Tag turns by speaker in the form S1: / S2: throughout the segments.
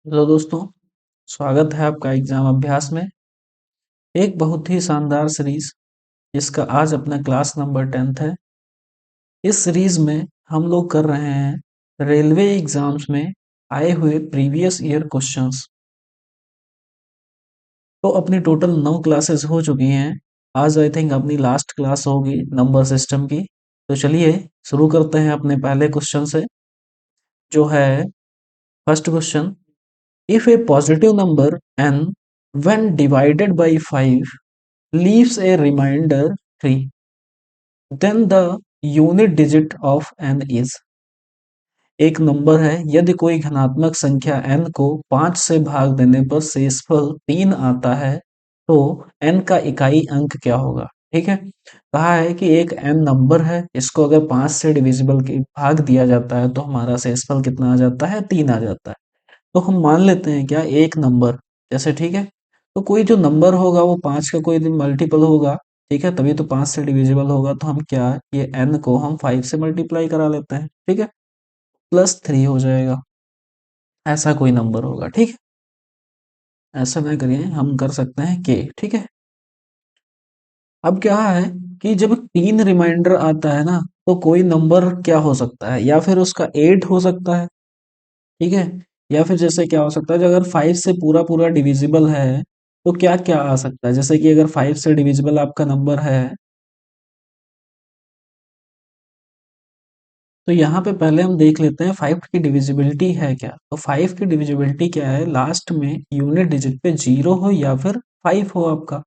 S1: Hello दोस्तों, स्वागत है आपका एग्जाम अभ्यास में। एक बहुत ही शानदार सीरीज जिसका आज अपना क्लास नंबर 10th है। इस सीरीज में हम लोग कर रहे हैं रेलवे एग्जाम्स में आए हुए प्रीवियस ईयर क्वेश्चंस। तो अपनी टोटल 9 क्लासेस हो चुकी हैं। आज आई थिंक अपनी लास्ट क्लास होगी नंबर सिस्टम की। तो चलिए शुरू करते हैं अपने पहले क्वेश्चन से, जो है first question. If A positive number n when divided by 5 leaves a remainder 3, then the unit digit of n is। एक नंबर है, यदि कोई धनात्मक संख्या n को 5 से भाग देने पर शेषफल 3 आता है तो n का इकाई अंक क्या होगा। ठीक है, कहा है कि एक n नंबर है, इसको अगर 5 से डिविजिबल के भाग दिया जाता है तो हमारा शेषफल कितना आ जाता है, 3 आ जाता है। तो हम मान लेते हैं क्या, एक नंबर जैसे, ठीक है, तो कोई जो नंबर होगा वो 5 का कोई मल्टीपल होगा। ठीक है, तभी तो 5 से डिविजिबल होगा। तो हम क्या, ये n को हम 5 से मल्टीप्लाई करा लेते हैं। ठीक है, +3 हो जाएगा। ऐसा कोई नंबर होगा। ठीक है, ऐसा ना करिए, हम कर सकते हैं k। ठीक है, अब क्या है कि जब 3 रिमाइंडर आता है ना, तो कोई नंबर क्या हो सकता है, या फिर उसका 8 हो सकता है। ठीक है, या फिर जैसे क्या हो सकता है, जो अगर 5 से पूरा पूरा डिविजिबल है तो क्या क्या आ सकता है। जैसे कि अगर 5 से डिविजिबल आपका नंबर है, तो यहाँ पे पहले हम देख लेते हैं 5 की डिविजिबिलिटी है क्या। तो 5 की डिविजिबिलिटी क्या है, लास्ट में यूनिट डिजिट पे 0 हो या फिर 5 हो आपका।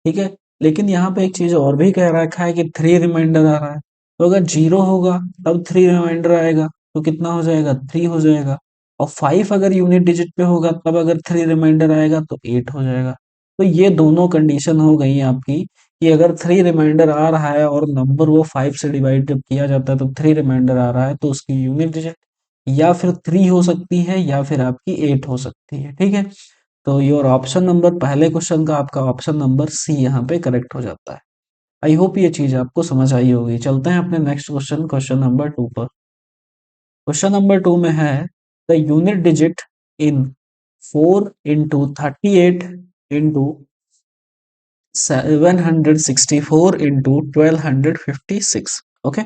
S1: ठीक है, लेकिन यहाँ पे एक चीज और भी कह रखा है कि 3 रिमाइंडर आ रहा है। तो अगर 0 होगा तब 3 रिमाइंडर आएगा तो कितना हो जाएगा, 3 हो जाएगा। और 5 अगर यूनिट डिजिट पे होगा तब अगर 3 रिमाइंडर आएगा तो 8 हो जाएगा। तो ये दोनों कंडीशन हो गई आपकी, कि अगर 3 रिमाइंडर आ रहा है और नंबर वो 5 से डिवाइड जब किया जाता है तो 3 रिमाइंडर आ रहा है, तो उसकी यूनिट डिजिट या फिर 3 हो सकती है या फिर आपकी 8 हो सकती है। ठीक है, तो योर ऑप्शन नंबर, पहले क्वेश्चन का आपका ऑप्शन नंबर सी यहाँ पे करेक्ट हो जाता है। आई होप ये चीज आपको समझ आई होगी। चलते हैं अपने नेक्स्ट क्वेश्चन, क्वेश्चन नंबर 2 पर। क्वेश्चन नंबर 2 में है, the unit digit in 4 into 38 into 764 into 1256। Okay,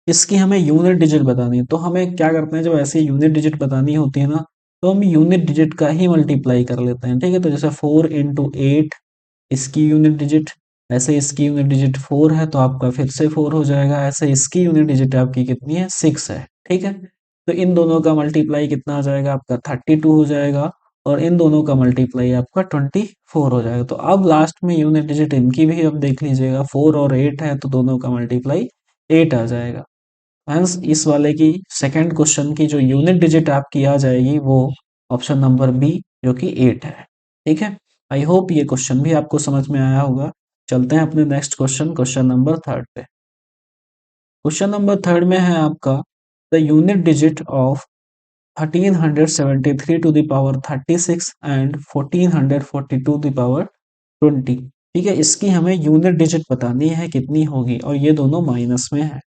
S1: इसकी हमें यूनिट डिजिट बतानी है। तो हमें क्या करते हैं, जब ऐसी यूनिट डिजिट बतानी होती है ना, तो हम यूनिट डिजिट का ही मल्टीप्लाई कर लेते हैं। ठीक है, तो जैसे 4 इंटू 8 इसकी यूनिट डिजिट, ऐसे इसकी यूनिट डिजिट 4 है तो आपका फिर से 4 हो जाएगा। ऐसे इसकी यूनिट डिजिट आपकी कितनी है, 6 है। ठीक है, तो इन दोनों का मल्टीप्लाई कितना आ जाएगा आपका, 32 हो जाएगा। और इन दोनों का मल्टीप्लाई आपका 24 हो जाएगा। तो अब लास्ट में यूनिट डिजिट इनकी भी अब देख लीजिएगा, 4 और 8 है तो दोनों का मल्टीप्लाई 8 आ जाएगा। हेंस इस वाले की सेकंड क्वेश्चन की जो यूनिट डिजिट आपकी आ जाएगी वो ऑप्शन नंबर बी, जो कि 8 है। ठीक है, आई होप ये क्वेश्चन भी आपको समझ में आया होगा। चलते हैं अपने नेक्स्ट क्वेश्चन, क्वेश्चन नंबर 3 पे। क्वेश्चन नंबर 3 में है आपका, the unit digit of 1373 to the power 36 and 1442 to the power 20। ठीक है, इसकी हमें यूनिट डिजिट बतानी है कितनी होगी, और ये दोनों माइनस में है।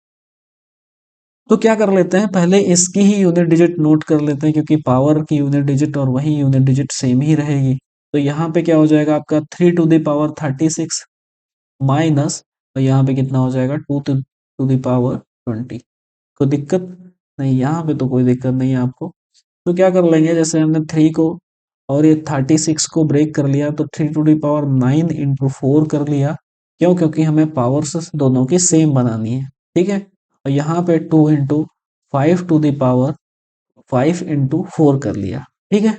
S1: तो क्या कर लेते हैं, पहले इसकी ही यूनिट डिजिट नोट कर लेते हैं, क्योंकि पावर की यूनिट डिजिट और वही यूनिट डिजिट सेम ही रहेगी। तो यहाँ पे क्या हो जाएगा आपका, 3 टू द पावर 36 माइनस, तो यहाँ पे कितना हो जाएगा, 2 टू द पावर 20। कोई दिक्कत नहीं, यहाँ पे तो कोई दिक्कत नहीं है आपको। तो क्या कर लेंगे, जैसे हमने 3 को और ये 36 को ब्रेक कर लिया, तो 3 टू द पावर 9 इंटू 4 कर लिया। क्यों, क्योंकि हमें पावर्स दोनों की सेम बनानी है। ठीक है, और यहाँ पे 2 into 5 to the power 5 into 4 कर लिया। ठीक है,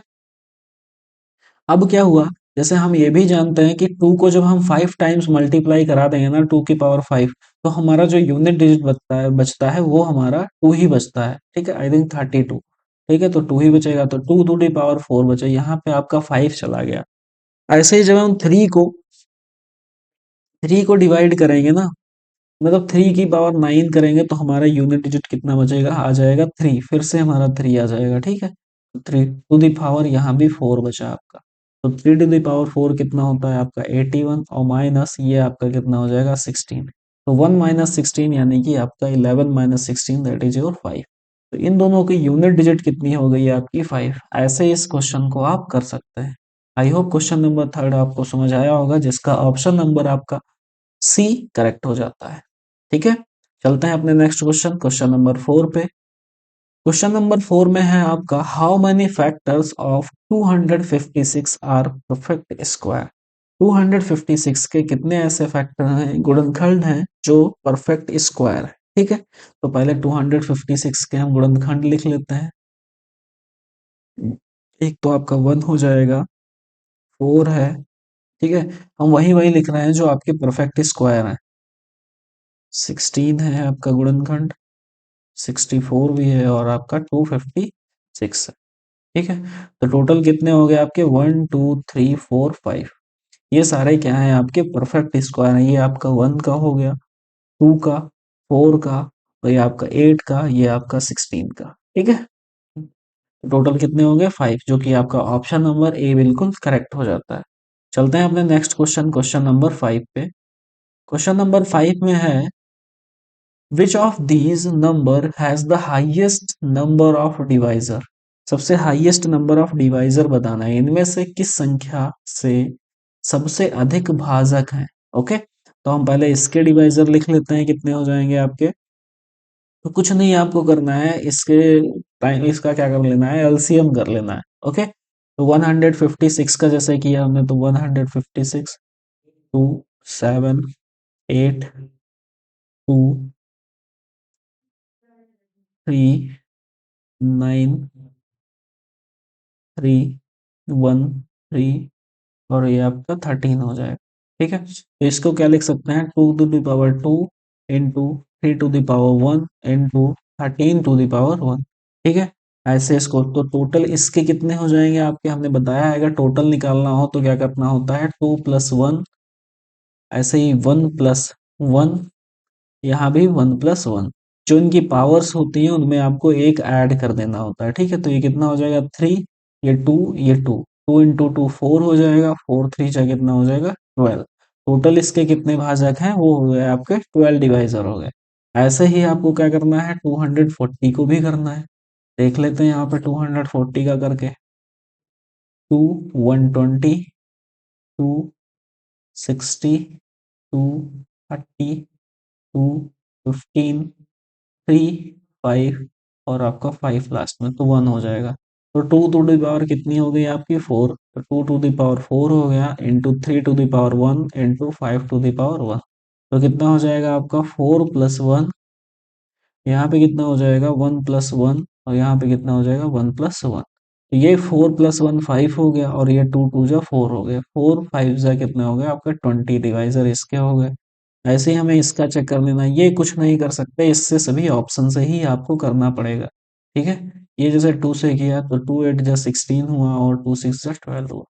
S1: अब क्या हुआ, जैसे हम ये भी जानते हैं कि 2 को जब हम 5 टाइम्स मल्टीप्लाई करा देंगे ना, 2 की पावर 5, तो हमारा जो यूनिट डिजिट बचता है वो हमारा 2 ही बचता है। ठीक है, आई थिंक 32। ठीक है, तो 2 ही बचेगा, तो 2 टू दी पावर 4 बचा, यहाँ पे आपका 5 चला गया। ऐसे ही जब हम 3 को डिवाइड करेंगे ना, मतलब 3 की पावर 9 करेंगे तो हमारा यूनिट डिजिट कितना बचेगा, आ जाएगा 3, फिर से हमारा 3 आ जाएगा। ठीक है, 3 टू दी पावर यहाँ भी 4 बचा आपका। तो 3 टू दी पावर 4 कितना होता है आपका, 81, और माइनस ये आपका कितना हो जाएगा, 16। तो 1 माइनस 16 यानी कि आपका 11 माइनस 16 दैट इज योर 5। तो इन दोनों की यूनिट डिजिट कितनी हो गई आपकी 5। ऐसे इस क्वेश्चन को आप कर सकते हैं। I hope question number third आपको समझ आया होगा, जिसका ऑप्शन नंबर आपका सी करेक्ट हो जाता है। ठीक है, चलते हैं अपने नेक्स्ट क्वेश्चन, क्वेश्चन नंबर 4 पे। क्वेश्चन नंबर 4 में है आपका, how many factors of 256 are perfect square. 256 के कितने ऐसे फैक्टर हैं, गुणनखंड हैं, जो परफेक्ट स्क्वायर है। ठीक है, तो पहले 256 के हम गुणनखंड लिख लेते हैं। एक तो आपका 1 हो जाएगा, 4 है, ठीक है, हम वही वही लिख रहे हैं जो आपके परफेक्ट स्क्वायर है। 16 है आपका गुणनखंड, 64 भी है, और आपका 256 है। ठीक है, तो टोटल कितने हो गए आपके, 1 2 3 4 5। ये सारे क्या है आपके परफेक्ट स्क्वायर है। ये आपका 1 का हो गया, 2 का, 4 का, और ये आपका 8 का, ये आपका 16 का। ठीक है, टोटल कितने हो गए, 5, जो कि आपका ऑप्शन नंबर ए बिल्कुल करेक्ट हो जाता है। चलते हैं अपने नेक्स्ट क्वेश्चन, क्वेश्चन नंबर 5 पे। क्वेश्चन नंबर 5 में है, which of these number has the highest number of divisor. सबसे हाईएस्ट नंबर ऑफ डिवाइजर बताना है, इनमें से किस संख्या से सबसे अधिक भाजक हैं। ओके, तो हम पहले इसके डिवाइजर लिख लेते हैं, कितने हो जाएंगे आपके। तो कुछ नहीं आपको करना है, इसके टाइम इसका क्या कर लेना है, एलसीएम कर लेना है। ओके, तो 156 का जैसे किया हमने, तो 156, 2 7 8 2 3 9 3 1 3, और ये आपका 13 हो जाएगा। ठीक है, तो इसको क्या लिख सकते हैं, 2 to the power 2 into 3 to the power 1 into 13 to the power 1। ठीक है, ऐसे इसको, तो टोटल इसके कितने हो जाएंगे आपके, हमने बताया है अगर टोटल निकालना हो तो क्या करना होता है, 2 + 1, ऐसे ही 1 + 1, यहाँ भी 1 + 1। जो इनकी पावर्स होती हैं उनमें आपको एक ऐड कर देना होता है। ठीक है, तो ये कितना हो जाएगा, 3, ये 2, ये 2, 2 × 2 4 हो जाएगा, 4 3 जा कितना हो जाएगा, 12। टोटल इसके कितने भाजक हैं, वो हो गए आपके 12 डिवाइजर हो गए। ऐसे ही आपको क्या करना है, 240 को भी करना है। देख लेते हैं यहाँ पे 240 का करके, 2 120, 2 60, 2 30, 2 15, 3 5, और आपका 5 लास्ट में, तो 1 हो जाएगा। तो 2 to the power कितनी हो गई आपकी, 4। तो 2 to the power 4 हो गया, into 3 to the power 1 into 5 to the power 1। तो कितना हो जाएगा आपका, 4 + 1, यहाँ पे कितना हो जाएगा, 1 + 1, और यहाँ पे कितना हो जाएगा, 1 + 1। तो ये 4 + 1 5 हो गया, और ये 2 2 जा 4 हो गया, 4 5 जा कितना हो गया आपका 20 डिवाइजर इसके हो गए। ऐसे ही हमें इसका चेक कर लेना है, ये कुछ नहीं कर सकते, इससे सभी ऑप्शन से ही आपको करना पड़ेगा। ठीक है, ये जैसे 2 से किया तो 2 8 जा 16 हुआ, और 2 6 जा 12 हुआ।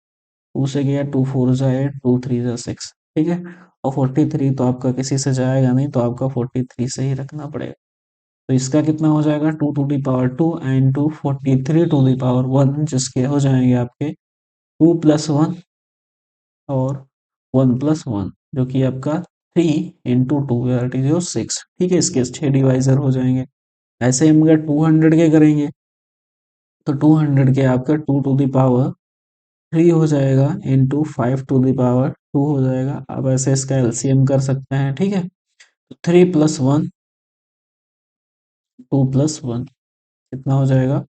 S1: 2 से किया 2 4 जा 8, 2 3 जा 6। ठीक है, और 43 तो आपका किसी से जाएगा नहीं, तो आपका 43 से ही रखना पड़ेगा। तो इसका कितना हो जाएगा, 2 to the power 2 and 2 43 to the power 1, जिसके हो जाएंगे आपके 2 + 1 और 1 + 1, जो कि आपका 3 × 2 दैट इज योर 6। ठीक है, इसके 6 डिवाइजर हो जाएंगे। ऐसे हम अगर 200 के करेंगे, तो 200 के आपका 2 to the power 3 हो जाएगा, इंटू 5 to the power 2 हो जाएगा। अब ऐसे इसका एलसीएम कर सकते हैं। ठीक है, तो 3 + 1, 2 + 1 कितना हो जाएगा,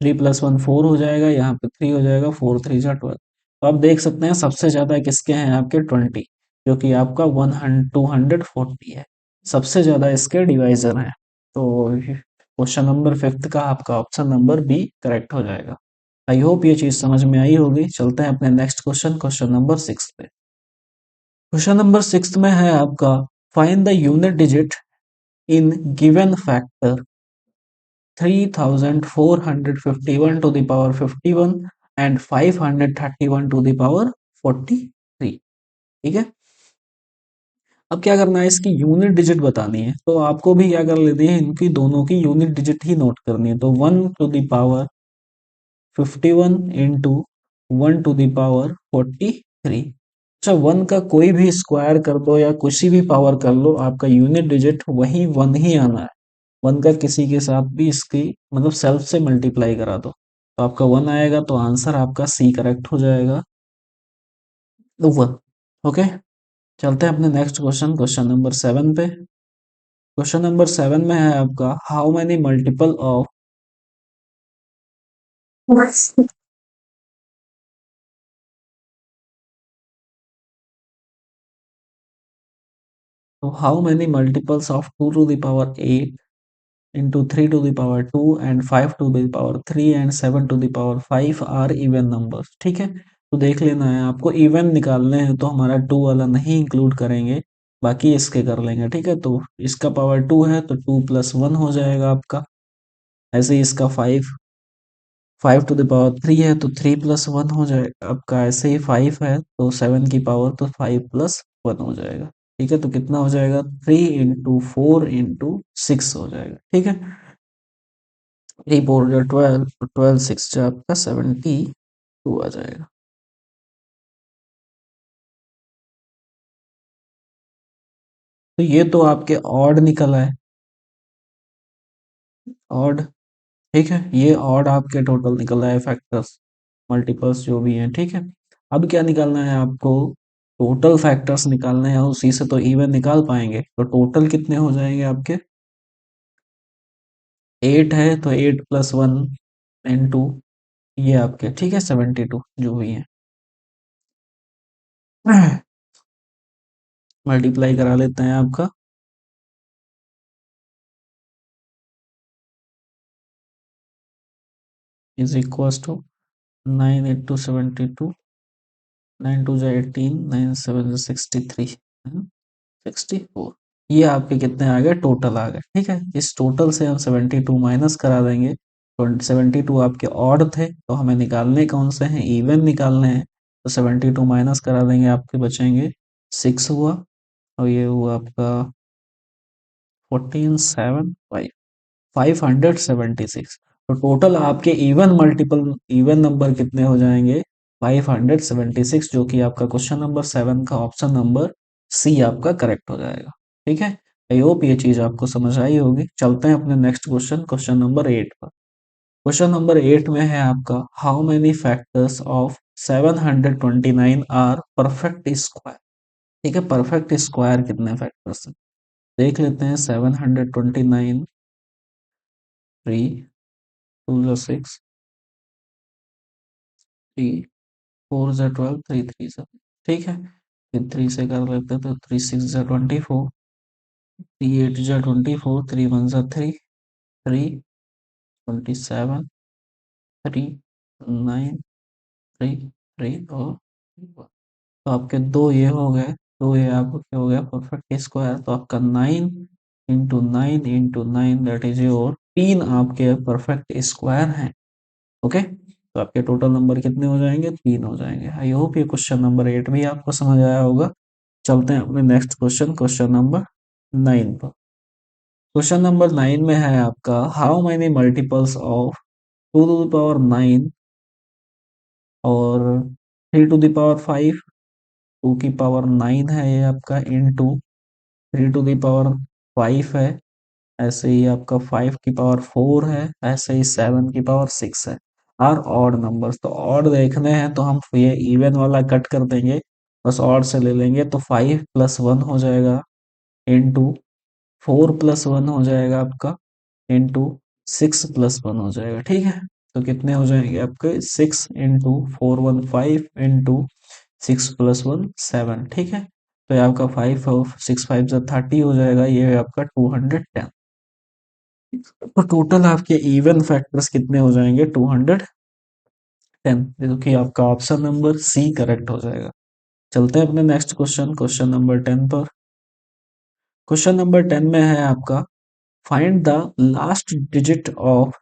S1: 3 + 1 4 हो जाएगा, यहाँ पे 3 हो जाएगा, 4 3 जा 12। तो आप देख सकते हैं सबसे ज्यादा किसके हैं आपके 20, जो कि आपका 240 है। सबसे ज्यादा इसके डिवाइजर हैं। तो क्वेश्चन नंबर 5 का आपका ऑप्शन नंबर बी करेक्ट हो जाएगा। आई होप ये चीज समझ में आई होगी। चलते हैं अपने नेक्स्ट क्वेश्चन, क्वेश्चन नंबर 6 पे। क्वेश्चन नंबर 6 में है आपका, find the unit digit in given factor 3451 and 531 to the power 43। ठीक है, अब क्या करना है, इसकी यूनिट डिजिट बतानी है, तो आपको भी क्या कर लेनी है, इनकी दोनों की यूनिट डिजिट ही नोट करनी है। तो 1 to the power 51 into 1 to the power 43। अच्छा, 1 का कोई भी स्क्वायर कर दो या कुछ भी पावर कर लो, आपका यूनिट डिजिट वही 1 ही आना है। 1 का किसी के साथ भी इसकी मतलब सेल्फ से मल्टीप्लाई करा दो तो आपका 1 आएगा, तो आंसर आपका सी करेक्ट हो जाएगा, 1। ओके, चलते हैं अपने नेक्स्ट क्वेश्चन, क्वेश्चन नंबर 7 पे। क्वेश्चन नंबर 7 में है आपका, हाउ मेनी मल्टीपल ऑफ, तो how many multiples of 2 to the power 8 into 3 to the power 2 and 5 to the power 3 and 7 to the power 5 are even numbers। ठीक है, तो देख लेना है आपको, इवन निकालने हैं तो हमारा 2 वाला नहीं इंक्लूड करेंगे, बाकी इसके कर लेंगे। ठीक है, तो इसका पावर 2 है तो 2 प्लस 1 हो जाएगा आपका, ऐसे ही इसका 5 टू द पावर 3 है तो 3 प्लस 1 हो जाएगा आपका, ऐसे ही 5 है तो 7 की पावर तो 5 प्लस 1 हो जाएगा। ठीक है, तो कितना हो जाएगा, 3 इंटू 4 इंटू 6 हो जाएगा। ठीक है, 3 4 जा 12, 12 6 जा आपका 72 आ जाएगा। तो ये तो आपके ऑड निकल आए, ऑड। ठीक है, ये ऑड आपके टोटल निकल आए फैक्टर्स, मल्टीपल्स जो भी हैं। ठीक है, अब क्या निकालना है आपको, टोटल फैक्टर्स निकालने हैं, उसी से तो इवन निकाल पाएंगे। तो टोटल कितने हो जाएंगे आपके, 8 है तो 8 प्लस 1 इंटू ये आपके, ठीक है, 72 जो भी है, मल्टीप्लाई करा लेते हैं आपका, is equal to 9 into 72, 9 two जा 18, 9 7 जा 63, 64। ये आपके कितने आ गए, टोटल आ गए। ठीक है, इस टोटल से हम 72 माइनस करा देंगे, तो 72 आपके ऑड थे तो हमें निकालने कौन से हैं, इवन निकालने हैं। तो 72 माइनस करा देंगे, आपके बचेंगे 6 हुआ, और ये हुआ आपका 14 7 5, 576। तो टोटल आपके इवन मल्टीपल, इवन नंबर कितने हो जाएंगे, 576, जो कि आपका क्वेश्चन नंबर 7 का ऑप्शन नंबर सी आपका करेक्ट हो जाएगा। ठीक है, आई होप ये चीज आपको समझ आई होगी। चलते हैं अपने नेक्स्ट क्वेश्चन, क्वेश्चन नंबर 8 पर। क्वेश्चन नंबर 8 में है आपका, how many factors of 729 are perfect square. ठीक है, परफेक्ट स्क्वायर कितने फैक्टर्स हैं, देख लेते हैं। 729, 3 2 जा 6, 3 4 जा 12, 3 3 जा, ठीक है, फिर 3 से कर लेते हैं तो 3 6 जा 24, 3 8 जा 24, 3 1 जा 3, 3 27, 3 9, 3 3 और 1। तो आपके दो ये हो गए, दो ये आपके हो गया परफेक्ट स्क्वायर, तो आपका 9 इंटू 9 दैट इज योर, तीन आपके परफेक्ट स्क्वायर हैं। ओके, तो आपके टोटल नंबर कितने हो जाएंगे, 3 हो जाएंगे। आई होप ये क्वेश्चन नंबर 8 भी आपको समझ आया होगा। चलते हैं अपने नेक्स्ट क्वेश्चन, क्वेश्चन नंबर 9 पर। क्वेश्चन नंबर 9 में है आपका, how many multiples of 2 to the power 9 और 3 टू द पावर 5, 2 की पावर 9 है ये आपका, इनटू 3 टू द पावर 5 है, ऐसे ही आपका 5 की पावर 4 है, ऐसे ही 7 की पावर 6 है। आर ऑड नंबर्स, तो ऑड देखने हैं तो हम ये इवन वाला कट कर देंगे, बस ऑड से ले लेंगे, तो 5 प्लस 1 हो जाएगा, इंटू 4 प्लस 1 हो जाएगा आपका, इंटू 6 प्लस 1 हो जाएगा। ठीक है, तो कितने हो जाएंगे आपके, 6 इंटू 4 1 5 इंटू 6 प्लस 1 7। ठीक है, तो ये आपका 5 और 6 5 जो 30 हो जाएगा, ये आपका 210। तो टोटल आपके इवन फैक्टर्स कितने हो जाएंगे, 210, जो कि आपका ऑप्शन नंबर सी करेक्ट हो जाएगा। चलते हैं अपने नेक्स्ट क्वेश्चन, क्वेश्चन नंबर 10 पर। क्वेश्चन नंबर 10 में है आपका, find the last digit of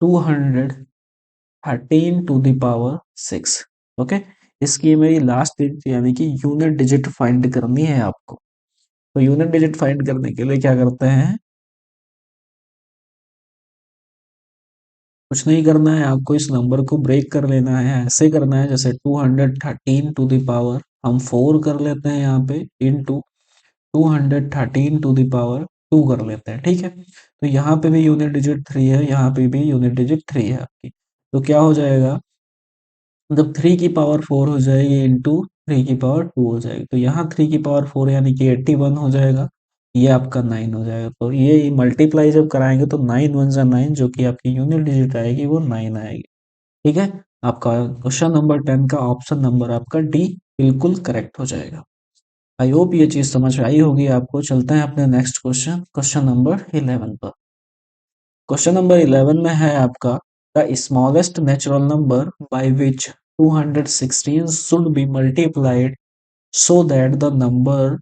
S1: 213 to the power 6। Okay, इसकी मेरी लास्ट डिजिट यानी कि यूनिट डिजिट फाइंड करनी है आपको। तो यूनिट डिजिट फाइंड करने के लिए क्या करते हैं, कुछ नहीं करना है आपको, इस नंबर को ब्रेक कर लेना है, ऐसे करना है जैसे 213 टू द पावर हम 4 कर लेते हैं यहाँ पे, इंटू 213 टू द पावर 2 कर लेते हैं, ठीक है। तो यहाँ पे भी यूनिट डिजिट 3 है, यहाँ पे भी यूनिट डिजिट 3 है आपकी। तो क्या हो जाएगा, जब 3 की पावर 4 हो जाएगी इंटू 3 की पावर 2 हो जाएगी, तो यहाँ 3 की पावर 4 यानी कि 81 हो जाएगा, ये आपका 9 हो जाएगा। तो ये मल्टीप्लाई जब कराएंगे तो 9 वन जा 9, जो कि आपकी यूनिट डिजिट आएगी वो 9 आएगी, ठीक है। आपका क्वेश्चन नंबर 10 का ऑप्शन नंबर आपका डी बिल्कुल करेक्ट हो जाएगा। आई होप ये चीज समझ में आई होगी आपको। चलते हैं अपने नेक्स्ट क्वेश्चन, क्वेश्चन नंबर 11 पर। क्वेश्चन नंबर 11 में है आपका, the smallest natural number by which 216 should be multiplied so that the number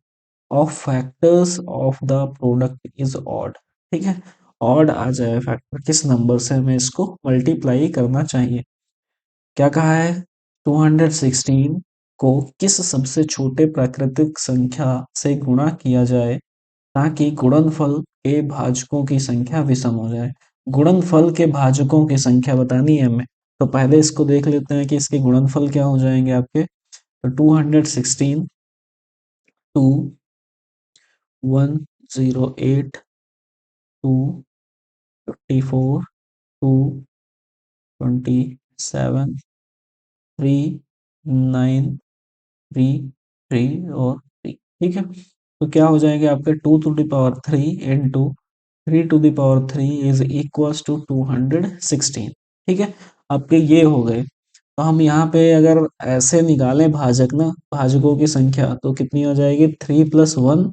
S1: of factors of the product is odd, ठीक है। ऑड आ जाए फैक्टर, किस नंबर से हमें इसको मल्टीप्लाई करना चाहिए। क्या कहा है, 216 को किस सबसे छोटे प्राकृतिक संख्या से गुणा किया जाए ताकि गुणनफल के भाजकों की संख्या विषम हो जाए। गुणनफल के भाजकों की संख्या बतानी है हमें, तो पहले इसको देख लेते हैं कि इसके गुणनफल क्या हो जाएंगे आपके। तो 216 टू 108 टू 54 टू 27 3 9 3 3 और 3, ठीक है। तो क्या हो जाएंगे आपके 2 to the power 3 into 3 to the power 3 is equals to 216, ठीक है। आपके ये हो गए। तो हम यहाँ पे अगर ऐसे निकालें भाजक ना, भाजकों की संख्या, तो कितनी हो जाएगी 3+1,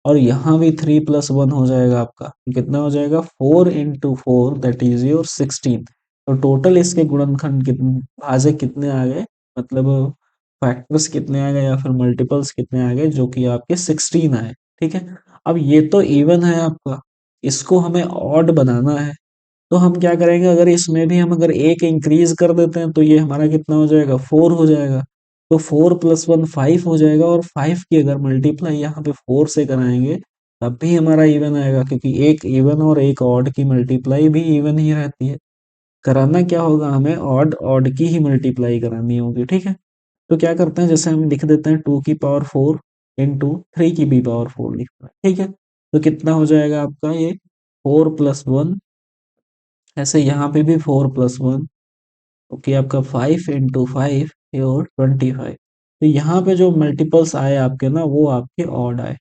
S1: और यहाँ भी 3+1 हो जाएगा आपका, तो कितना हो जाएगा 4 into 4 दैट इज योर 16। तो टोटल इसके गुणनखंड कितने, भाजक कितने आ गए, मतलब फैक्टर्स कितने आ गए या फिर मल्टीपल्स कितने आ गए, जो कि आपके 16 आए, ठीक है। अब ये तो इवन है आपका, इसको हमें ऑड बनाना है, तो हम क्या करेंगे, अगर इसमें भी हम अगर एक इंक्रीज कर देते हैं तो ये हमारा कितना हो जाएगा 4 हो जाएगा। तो 4+1 5 हो जाएगा, और 5 की अगर मल्टीप्लाई यहाँ पे 4 से कराएंगे तब भी हमारा इवन आएगा, क्योंकि एक इवन और एक ऑड की मल्टीप्लाई भी इवन ही रहती है। कराना क्या होगा, हमें ऑड ऑड की ही मल्टीप्लाई करानी होगी, ठीक है। तो क्या करते हैं, जैसे हम लिख देते हैं 2 की पावर 4 इंटू 3 की भी पावर 4 लिखते हैं, ठीक है। तो कितना हो जाएगा आपका ये 4+1, ऐसे यहाँ पे भी 4+1, ओके, आपका 5 into 5 और 25। तो यहाँ पे जो मल्टीपल्स आए आपके ना, वो आपके ऑड आए।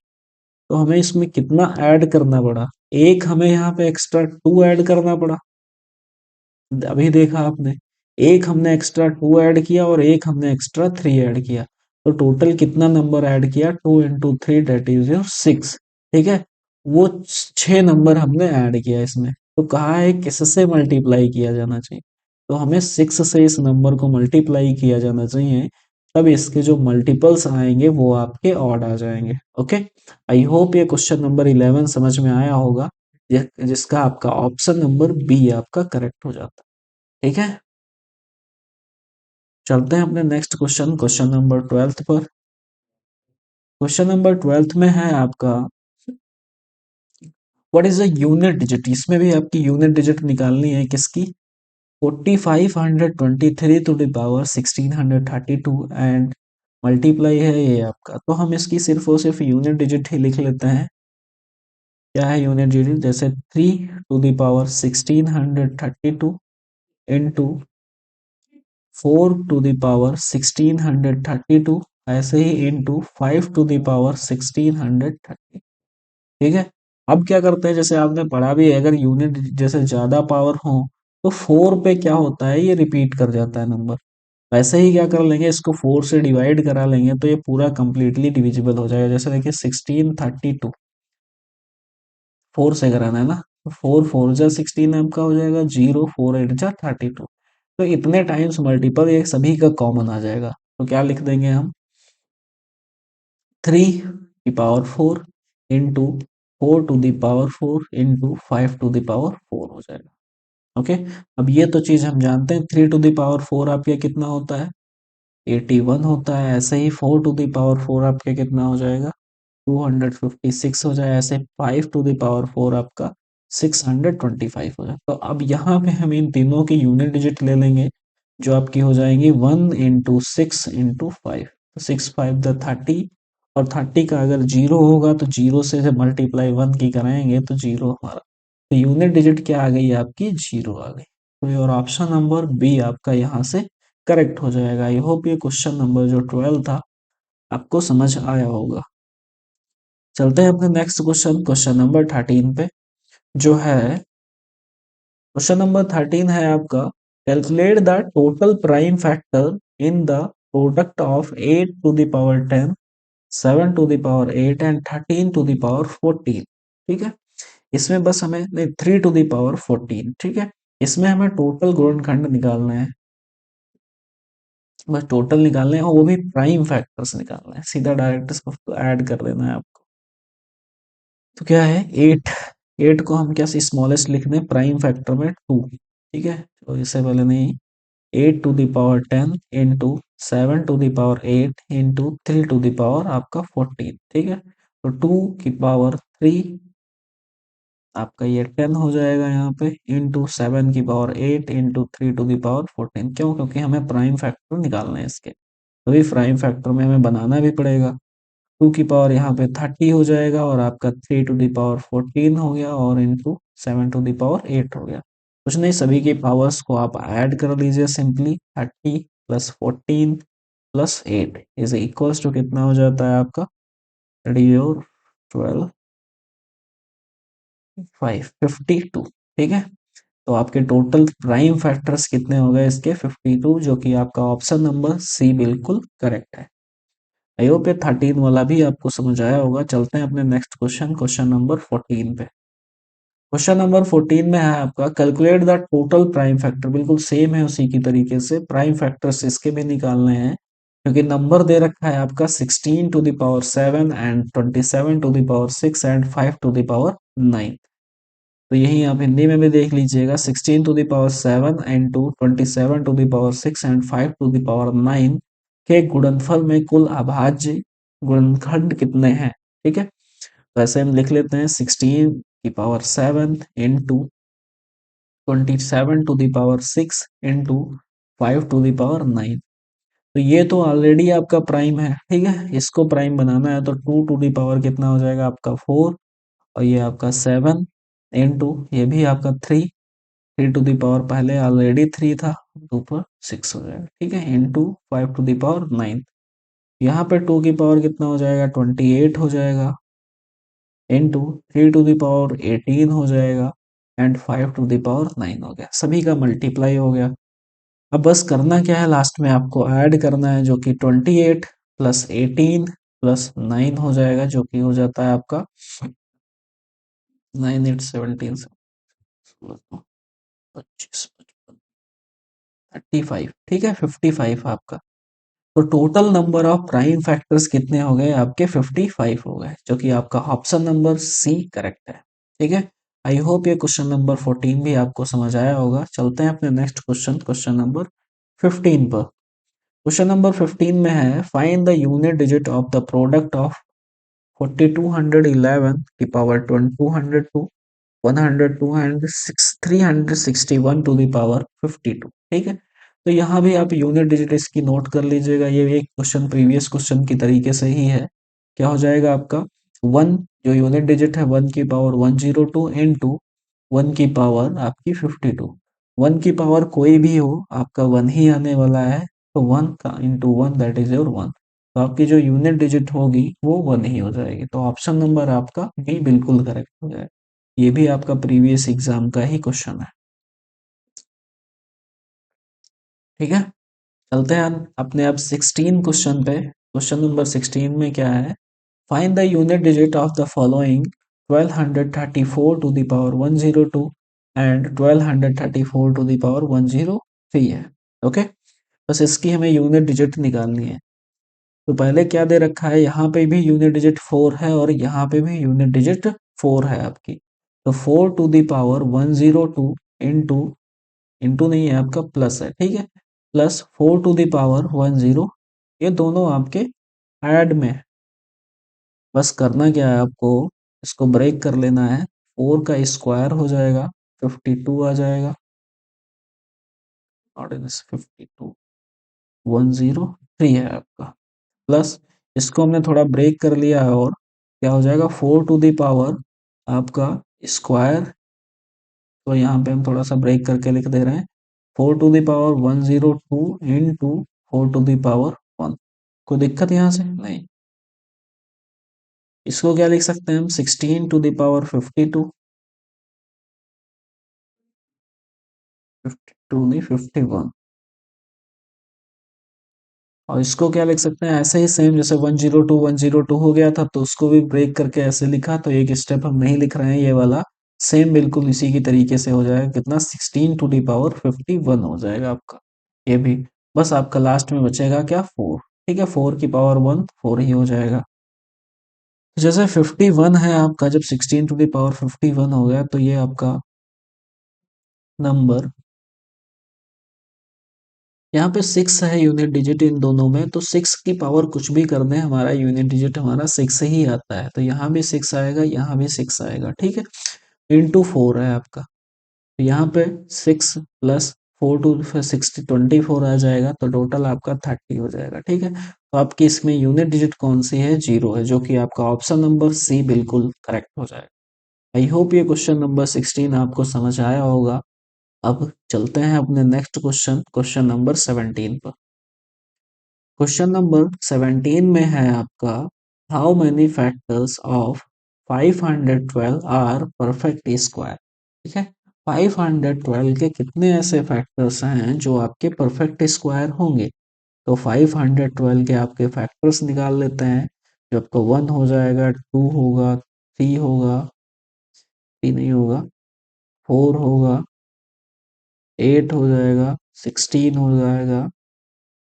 S1: तो हमें इसमें कितना ऐड करना पड़ा, एक हमें यहाँ पे एक्स्ट्रा 2 ऐड करना पड़ा, अभी देखा आपने, एक हमने एक्स्ट्रा 2 ऐड किया और एक हमने एक्स्ट्रा 3 ऐड किया। तो टोटल कितना नंबर ऐड किया, 2 into 3 दैट इज योर 6, ठीक है। वो 6 नंबर हमने ऐड किया इसमें। तो कहा है किससे मल्टीप्लाई किया जाना चाहिए, तो हमें 6 से इस नंबर को मल्टीप्लाई किया जाना चाहिए, तब इसके जो मल्टीपल्स आएंगे वो आपके ऑड आ जाएंगे, ओके। आई होप ये क्वेश्चन नंबर 11 समझ में आया होगा, जिसका आपका ऑप्शन नंबर बी आपका करेक्ट हो जाता है, ठीक है। चलते हैं अपने नेक्स्ट क्वेश्चन, क्वेश्चन नंबर 12 पर। क्वेश्चन नंबर 12 में है आपका, what is the unit digit, इसमें भी आपकी यूनिट डिजिट निकालनी है किसकी, 4523 to the power 1632 and multiply है ये आपका। तो हम इसकी सिर्फ और सिर्फ यूनिट डिजिट ही लिख लेते हैं। क्या है यूनिट डिजिट, जैसे 3 to the power 1632 into 4 to the power 1632, ऐसे ही इंटू 5 to the power 1630, ठीक है। अब क्या करते हैं, जैसे आपने पढ़ा भी है, अगर यूनिट जैसे ज्यादा पावर हो तो 4 पे क्या होता है, ये रिपीट कर जाता है नंबर। वैसे ही क्या कर लेंगे, इसको 4 से डिवाइड करा लेंगे तो ये पूरा कंप्लीटली डिविजिबल हो जाएगा। जैसे देखिए 1632, 4 से कराना है ना, तो 4 4 जा 16 आपका हो जाएगा, 0 4 8 जा 32। तो इतने टाइम्स मल्टीपल ये सभी का कॉमन आ जाएगा, तो क्या लिख देंगे हम, 3 की power 4 into 4 to the power 4 into 5 to the power 4 हो जाएगा, ओके। अब ये तो चीज हम जानते हैं, 3 to the power 4 आपके कितना होता है, 81 होता है। ऐसे ही 4 to the power 4 आपके कितना हो जाएगा, 256 हो जाए। ऐसे 5 to the power 4 आपका 625 हो जाए। तो अब यहाँ पे हम इन तीनों की यूनिट डिजिट ले लेंगे, जो आपकी हो जाएंगी 1 into 6 into 5, तो 6 5 जा 30, और 30 का अगर जीरो होगा तो जीरो से मल्टीप्लाई 1 की कराएंगे तो जीरो हमारा, तो यूनिट डिजिट क्या आ गई आपकी, जीरो आ गई। तो योर ऑप्शन नंबर बी आपका यहाँ से करेक्ट हो जाएगा। आई होप ये क्वेश्चन नंबर जो 12 था आपको समझ आया होगा। चलते हैं अपने नेक्स्ट क्वेश्चन, क्वेश्चन नंबर 13 पे, जो है क्वेश्चन नंबर 13 है आपका, calculate the total prime factor in the product of 8 to the power 10, 7 to the power 8 and 13 to the power 14। ठीक है, इसमें बस हमें नहीं, 3 टू द पावर 14। ठीक है, इसमें हमें टोटल गुणनखंड निकालना है, बस टोटल निकालने हैं और वो भी प्राइम फैक्टर्स निकालना है, सीधा डायरेक्ट इसको ऐड कर देना है आपको। तो क्या है, 8, 8 को हम क्या स्मॉलेस्ट लिख दें प्राइम फैक्टर में 2। ठीक है, तो इससे पहले नहीं, 8 to the power 10 into 7 to the power 8 into 3 to the power आपका 14। ठीक है, तो 2 की पावर 3 आपका ये 10 हो जाएगा यहाँ पे, इंटू 7 की power 8 into 3 to the power 14। क्यों, क्योंकि हमें प्राइम फैक्टर निकालना है इसके, तभी प्राइम फैक्टर में हमें बनाना भी पड़ेगा। 2 की पावर यहाँ पे 30 हो जाएगा और आपका 3 टू द पावर 14 हो गया और इंटू 7 टू द पावर 8 हो गया। कुछ नहीं, सभी की पावर्स को आप ऐड कर लीजिए simply, 30 plus 14 plus 8 is equals to कितना हो जाता है आपका, 12 5 52। ठीक है, तो आपके टोटल प्राइम फैक्टर्स कितने हो गए इसके, 52, जो कि आपका ऑप्शन नंबर सी बिल्कुल करेक्ट है। आई होप ये 13 वाला भी आपको समझ आया होगा। चलते हैं अपने नेक्स्ट क्वेश्चन, क्वेश्चन नंबर 14 पे। क्वेश्चन नंबर 14 में है आपका, calculate the total prime factor, बिल्कुल सेम है उसी की तरीके से, प्राइम फैक्टर्स इसके भी निकालने हैं, क्योंकि नंबर दे रखा है आपका 16 to the power 7 and 27 to the power 6 and 5 to the power 9। तो यही आप हिंदी में भी देख लीजिएगा, 16 to the power 7 into 27 to the power 6 and 5 to the power 9 के गुणनफल में कुल अभाज्य गुणनखंड कितने हैं। ठीक है, तो ऐसे हम लिख लेते हैं, 16 की power 7 into 27 to the power 6 into 5 to the power 9। तो ये तो ऑलरेडी आपका प्राइम है। ठीक है, इसको प्राइम बनाना है तो 2 टू द पावर कितना हो जाएगा आपका 4, और ये आपका 7 इंटू ये भी आपका 3, 3 टू द पावर पहले ऑलरेडी 3 था, ऊपर 6 हो जाएगा। ठीक है, इंटू 5 टू द पावर 9, यहाँ पे 2 की पावर कितना हो जाएगा 28 हो जाएगा, इंटू 3 टू द पावर 18 हो जाएगा एंड 5 टू द पावर 9 हो गया, सभी का मल्टीप्लाई हो गया। अब बस करना क्या है, लास्ट में आपको ऐड करना है, जो कि 28 प्लस 18 प्लस 9 हो जाएगा, जो कि हो जाता है आपका 9 8 17 25 35। ठीक है, 55 आपका। तो total number of prime factors कितने हो गए आपके, 55 हो गए, जो कि आपका ऑप्शन नंबर सी करेक्ट है। ठीक है, आई होप ये क्वेश्चन नंबर 14 भी आपको समझ आया होगा। चलते हैं अपने नेक्स्ट क्वेश्चन, क्वेश्चन नंबर 15 पर। क्वेश्चन नंबर 15 में है, find the unit digit of the product of 4211 की power 202 102 and 361 to the power 52। ठीक है, तो यहाँ भी आप यूनिट डिजिट इसकी नोट कर लीजिएगा, ये एक क्वेश्चन प्रीवियस क्वेश्चन की तरीके से ही है। क्या हो जाएगा आपका, 1 जो यूनिट डिजिट है 1 की पावर 102 इंटू 1 की पावर आपकी 52। 1 की पावर कोई भी हो आपका 1 ही आने वाला है, तो 1 का इंटू 1 दैट इज योर 1। तो आपकी जो यूनिट डिजिट होगी वो 1 ही हो जाएगी, तो ऑप्शन नंबर आपका बी बिल्कुल करेक्ट हो जाएगा। ये भी आपका प्रीवियस एग्जाम का ही क्वेश्चन है। ठीक है, चलते हैं अपने अब 16 क्वेश्चन पे। क्वेश्चन नंबर 16 में क्या है, find the unit digit of the following 1234 to the power 102 and 1234 to the power 103 है। ओके, बस इसकी हमें यूनिट डिजिट निकालनी है। तो पहले क्या दे रखा है, यहाँ पे भी यूनिट डिजिट 4 है और यहाँ पे भी यूनिट डिजिट 4 है आपकी। तो 4 to the power 102 into, into नहीं है आपका प्लस है, ठीक है, प्लस 4 टू द पावर 10, ये दोनों आपके ऐड में है। बस करना क्या है आपको, इसको ब्रेक कर लेना है, 4 का स्क्वायर हो जाएगा 52 आ जाएगा, और 52 103 है आपका, प्लस इसको हमने थोड़ा ब्रेक कर लिया है और क्या हो जाएगा 4 टू द पावर आपका स्क्वायर। तो यहाँ पे हम थोड़ा सा ब्रेक करके लिख दे रहे हैं 4 to the power 102 into 4 to the power 1। कोई दिक्कत यहाँ से नहीं। इसको क्या लिख सकते हैं हम 16 टू द पावर 52, 52 नहीं 51। और इसको क्या लिख सकते हैं ऐसे ही सेम जैसे 102 हो गया था तो उसको भी ब्रेक करके ऐसे लिखा, तो एक स्टेप हम नहीं लिख रहे हैं ये वाला। सेम बिल्कुल इसी की तरीके से हो जाएगा कितना 16 टू द पावर 51 हो जाएगा आपका ये भी। बस आपका लास्ट में बचेगा क्या 4। ठीक है 4 की पावर 1 4 ही हो जाएगा। तो जैसे 51 है आपका, जब 16 टू द पावर 51 हो गया तो ये आपका नंबर यहाँ पे 6 है यूनिट डिजिट इन दोनों में, तो 6 की पावर कुछ भी कर दें हमारा यूनिट डिजिट हमारा 6 ही आता है। तो यहाँ भी 6 आएगा, यहाँ भी 6 आएगा। ठीक है इंटू 4 है आपका, तो यहाँ पे 6 प्लस 4 टू 6 24 आ जाएगा, तो टोटल आपका 30 हो जाएगा। ठीक है तो आपकी इसमें यूनिट डिजिट कौन सी है 0 है, जो कि आपका ऑप्शन नंबर सी बिल्कुल करेक्ट हो जाएगा। आई होप ये क्वेश्चन नंबर 16 आपको समझ आया होगा। अब चलते हैं अपने नेक्स्ट क्वेश्चन, क्वेश्चन नंबर 17 पर। क्वेश्चन नंबर 17 में है आपका how many factors of 512 are perfect square. ठीक है 512 के कितने ऐसे फैक्टर्स हैं जो आपके परफेक्ट स्क्वायर होंगे। तो 512 के आपके फैक्टर्स निकाल लेते हैं। जो आपका 1 हो जाएगा, 2 होगा, 3 होगा, 3 नहीं होगा, 4 होगा, 8 हो जाएगा, 16 हो जाएगा,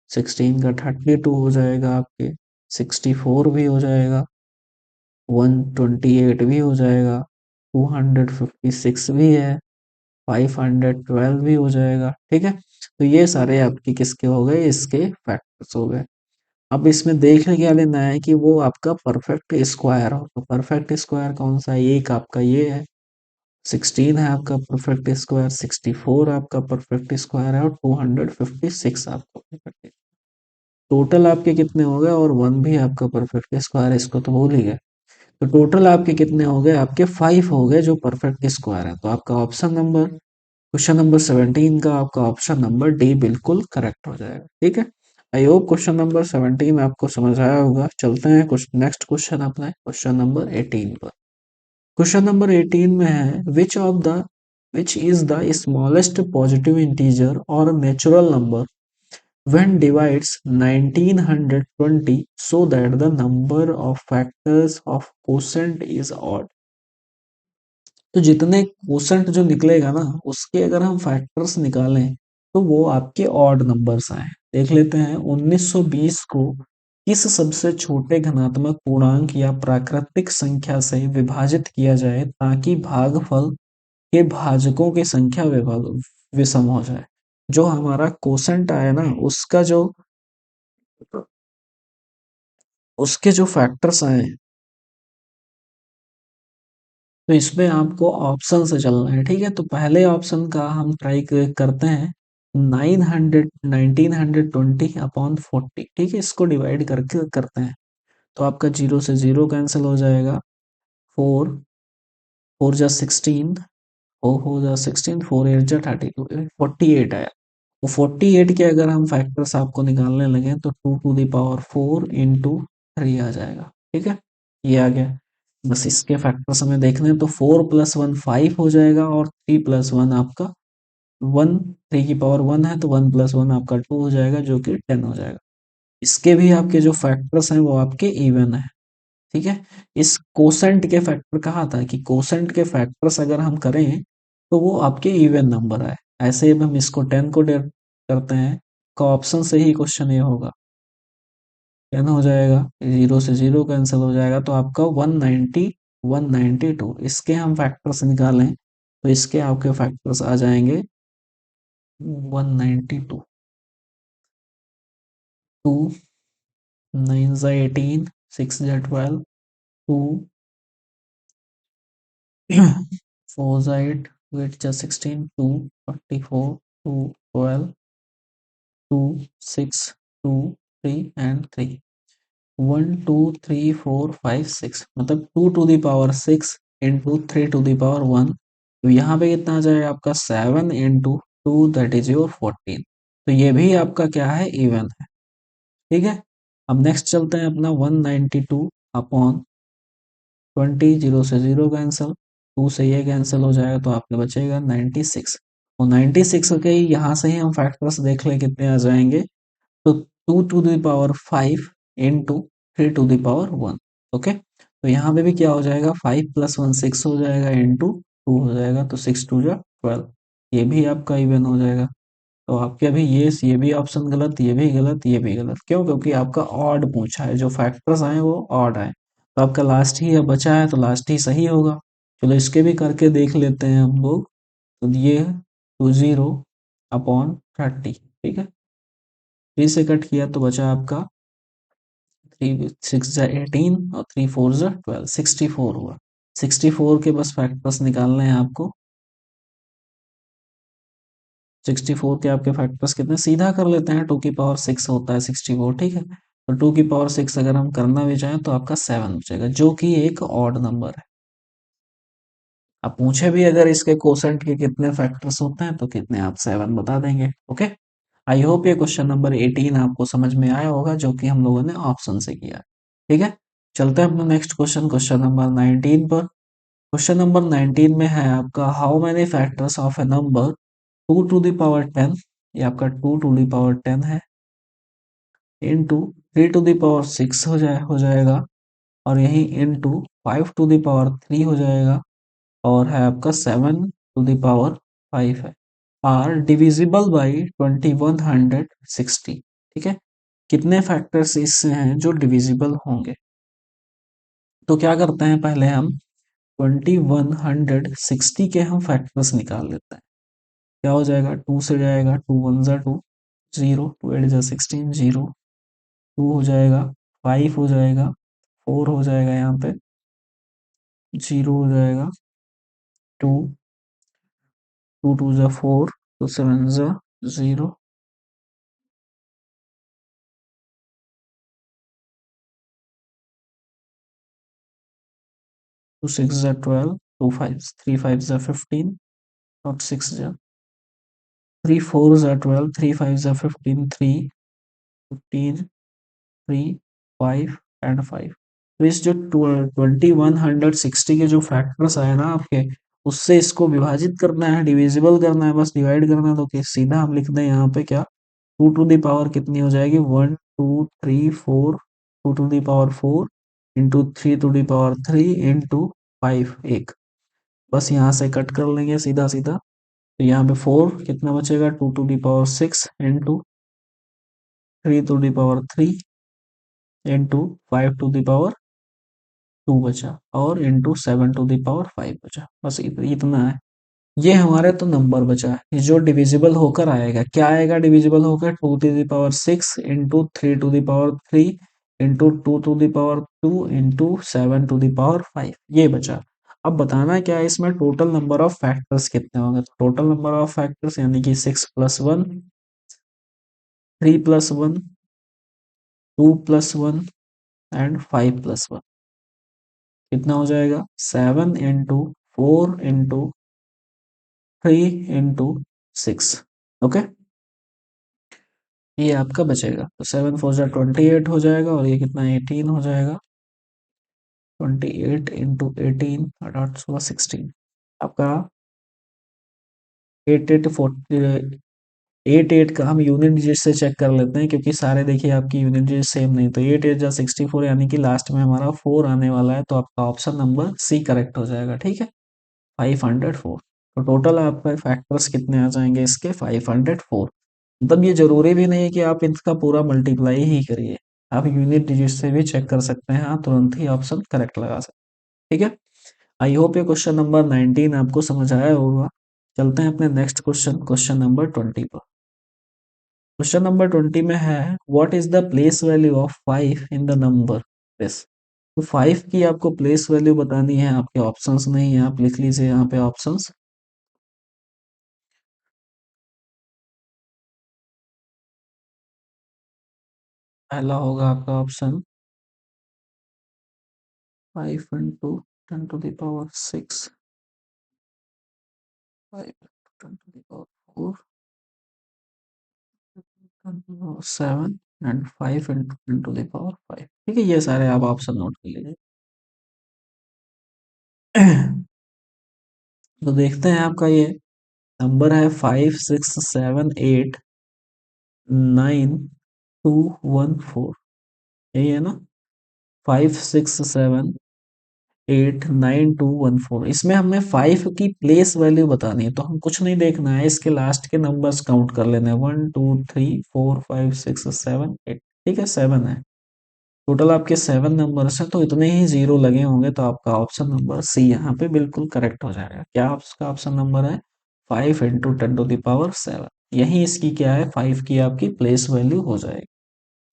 S1: 16 का 32 हो जाएगा, आपके 64 भी हो जाएगा, 128 भी हो जाएगा, 256 भी है, 512 भी हो जाएगा। ठीक है तो ये सारे आपके किसके हो गए, इसके फैक्टर्स हो गए। अब इसमें देखने क्या लेना है कि वो आपका परफेक्ट स्क्वायर हो। तो परफेक्ट स्क्वायर कौन सा है, एक आपका ये है 16 है आपका परफेक्ट स्क्वायर, 64 आपका परफेक्ट स्क्वायर है, और 256 आपका परफेक्ट। टोटल आपके कितने हो गए, और 1 भी आपका परफेक्ट स्क्वायर है, इसको तो भूल ही गए। तो टोटल आपके कितने हो गए, आपके 5 हो गए जो परफेक्ट स्क्वायर है। तो आपका ऑप्शन नंबर क्वेश्चन नंबर 17 का आपका ऑप्शन नंबर डी बिल्कुल करेक्ट हो जाएगा। ठीक है आई होप क्वेश्चन नंबर 17 आपको समझ आया होगा। चलते हैं कुछ नेक्स्ट क्वेश्चन अपने क्वेश्चन नंबर 18 पर। क्वेश्चन नंबर 18 में है which is the smallest positive integer और natural number when divides 1920 so that the number of factors of quotient is odd। तो जितने क्वोशंट जो निकलेगा ना उसके अगर हम फैक्टर्स निकालें तो वो आपके ऑड नंबर्स आए। देख लेते हैं 1920 को किस सबसे छोटे धनात्मक पूर्णांक या प्राकृतिक संख्या से विभाजित किया जाए ताकि भागफल के भाजकों की संख्या विषम हो जाए। जो हमारा क्वोशंट आया ना उसके जो फैक्टर्स आए, तो इसमें आपको ऑप्शन से चलना है। ठीक है तो पहले ऑप्शन का हम ट्राई करते हैं 1920/40। ठीक है इसको डिवाइड करके करते हैं तो आपका 0 से 0 कैंसिल हो जाएगा। 4 4 जा 16, हो जा 16, 4 8 जा 32, 48 आया। तो 48 के अगर हम फैक्टर्स आपको निकालने लगे तो 2 टू द पावर 4 इंटू 3 आ जाएगा। ठीक है ये आ गया। बस इसके फैक्टर्स हमें देखने हैं तो 4+1 5 हो जाएगा, और 3+1 आपका 1, 3 की पावर 1 है तो 1+1 आपका 2 हो जाएगा जो कि 10 हो जाएगा। इसके भी आपके जो फैक्टर्स हैं वो आपके इवन है। ठीक है इस कोसेंट के फैक्टर कहा था कि कोसेंट के फैक्टर्स अगर हम करें तो वो आपके इवन नंबर है। ऐसे ही हम इसको 10 को डेट करते हैं का ऑप्शन से ही क्वेश्चन ये होगा 10 हो जाएगा, 0 से 0 कैंसिल हो जाएगा, तो आपका 190 192। इसके हम फैक्टर्स निकालें तो इसके आपके फैक्टर्स आ जाएंगे 192, 2 9 जा 18, 6 जा 12, 2 4 जा 8, 8 जा 16, 2 44, 2 12, 2 6, 2 3 एंड 3, 1 2 3 4 5 6 मतलब 2 to the power 6 into 3 to the power 1। तो यहाँ पे कितना आ जाएगा आपका 7 into 2 दैट इज योर 14। तो ये भी आपका क्या है, इवन है। ठीक है। अब नेक्स्ट चलते हैं अपना 192 अपॉन 20, जीरो से जीरो कैंसिल, टू से ये कैंसिल हो जाएगा तो आपके बचेगा 96। और 96 के यहाँ से ही हम फैक्टर्स देख लें कितने आ जाएंगे। तो 2 to the power 5 into 3 to the power 1। Okay, तो यहाँ पे भी क्या हो जाएगा, 5 + 1 6 हो जाएगा इंटू 2 हो जाएगा, तो 6 2 12। ये भी आपका इवन हो जाएगा। तो आपके अभी ये भी ऑप्शन गलत, ये भी गलत, ये भी गलत। क्यों? क्योंकि आपका ऑड पूछा है, जो फैक्टर्स आए वो ऑड आए। तो आपका लास्ट ही अब बचा है, तो लास्ट ही सही होगा। चलो इसके भी करके देख लेते हैं हम लोग। तो ये 20 अपॉन 30। ठीक है, 3 से कट किया तो बचा आपका 3 6 18 और 3 4 12, 64 हुआ। 64 के बस फैक्टर्स निकालने हैं आपको। 64 के आपके फैक्टर्स कितने, सीधा कर लेते हैं। 2 की पावर 6 होता है 64। ठीक है, तो 2 की पावर 6 अगर हम करना भी चाहें तो आपका 7 बचेगा, जो कि एक ऑड नंबर है। अब पूछे भी अगर इसके कोसेंट के कितने फैक्टर्स होते हैं तो कितने, आप 7 बता देंगे। ओके, आई होप ये क्वेश्चन नंबर 18 आपको समझ में आया होगा, जो कि हम लोगों ने ऑप्शन से किया। ठीक है, चलते हैं अपना नेक्स्ट क्वेश्चन, क्वेश्चन नंबर 19 पर। क्वेश्चन नंबर 19 में है आपका, how many factors of A number 2 to the power 10, ये आपका 2 to the power 10 है, इंटू 3 to the power 6 हो जाएगा, और यही इंटू 5 to the power 3 हो जाएगा, और है आपका 7 to the power 5 है। Are divisible by 2160। ठीक है, कितने फैक्टर्स इससे हैं जो डिविजिबल होंगे। तो क्या करते हैं, पहले हम 2160 के हम फैक्टर्स निकाल लेते हैं। क्या हो जाएगा, 2 से जाएगा, 2 1 = 2, 0, 2 8 = 16, 0, 2 हो जाएगा, 5 हो जाएगा, 4 हो जाएगा, यहाँ पे 0 हो जाएगा, 2, 2 2 = 4, तो 7 = 0, 2 6 = 12, 2 5 3 5 = 15, और 6 3 4 = 12, 3 5 = 15, 3 15, 3 5 एंड 5। तो इस जो 2160 के जो फैक्टर्स आए ना आपके, उससे इसको विभाजित करना है, डिविजिबल करना है, बस डिवाइड करना है। तो सीधा हम लिख दें यहाँ पे क्या, 2 to the power कितनी हो जाएगी, 1 2 3 4, 2 to the power 4 into 3 to the power 3 into 5 एक, बस यहाँ से कट कर लेंगे सीधा सीधा। तो यहाँ पे 4 कितना बचेगा, 2 to the power 6 into 3 to the power 3 into 5 to the power 2 बचा, और इंटू 7 to the power 5 बचा, बस इतना है। ये हमारे तो नंबर बचा है, ये जो डिविजिबल होकर आएगा, क्या आएगा डिविजिबल होकर, 2 to the power 6 into 3 to the power 3 into 2 to the power 2 into 7 to the power 5, ये बचा। अब बताना क्या है, इसमें टोटल नंबर ऑफ फैक्टर्स कितने होंगे। टोटल नंबर ऑफ फैक्टर्स यानी कि 6 + 1, 3 + 1, 2 + 1 एंड 5 + 1, कितना हो जाएगा, 7 × 4 × 3 × 6। ओके, ये आपका बचेगा। तो 7 4 = 28 हो जाएगा, और ये कितना 18 हो जाएगा, 28 × 18 और 16 आपका 88 का हम यूनिट डिजिट से चेक कर लेते हैं, क्योंकि सारे देखिए आपकी यूनिट डिजिट सेम नहीं। तो 8 8 = 64, यानी कि लास्ट में हमारा 4 आने वाला है, तो आपका ऑप्शन नंबर सी करेक्ट हो जाएगा। ठीक है, 504। तो टोटल आपका फैक्टर्स कितने आ जाएंगे इसके, 504। मतलब ये जरूरी भी नहीं है कि आप इसका पूरा मल्टीप्लाई ही करिए, आप यूनिट डिजिट से भी चेक कर सकते हैं, आप तुरंत ही ऑप्शन करेक्ट लगा सकते हैं। ठीक है, आई होप ये क्वेश्चन नंबर 19 आपको समझ आया होगा। चलते हैं अपने नेक्स्ट क्वेश्चन, क्वेश्चन नंबर 20 पर। क्वेश्चन नंबर 20 में है, what is the place value of 5 in the number this. तो 5 की आपको प्लेस वैल्यू बतानी है, आपके ऑप्शंस नहीं है, आप लिख लीजिए यहाँ पे ऑप्शंस। पहला होगा आपका option 5 into 10 to the power 6, 5 into 10 to the power 4, 10 to the power 7 and 5 into 10 to the power 5। ठीक है, ये सारे आप ऑप्शन नोट कर लीजिए। तो देखते हैं आपका ये नंबर है 5 6 7 8 9 2 1 4, यही है ना? 5 6 7 8 9 2 1 4। इसमें हमें 5 की प्लेस वैल्यू बतानी है, तो हम कुछ नहीं देखना है, इसके लास्ट के नंबर्स काउंट कर लेने हैं। 1 2 3 4 5 6 7 8। ठीक है, 7 है टोटल, आपके 7 नंबर्स हैं, तो इतने ही जीरो लगे होंगे, तो आपका ऑप्शन नंबर सी यहाँ पे बिल्कुल करेक्ट हो जाएगा। क्या आपका ऑप्शन नंबर है? 5 into 10 to the power 7। यही इसकी क्या है, 5 की आपकी प्लेस वैल्यू हो जाएगी।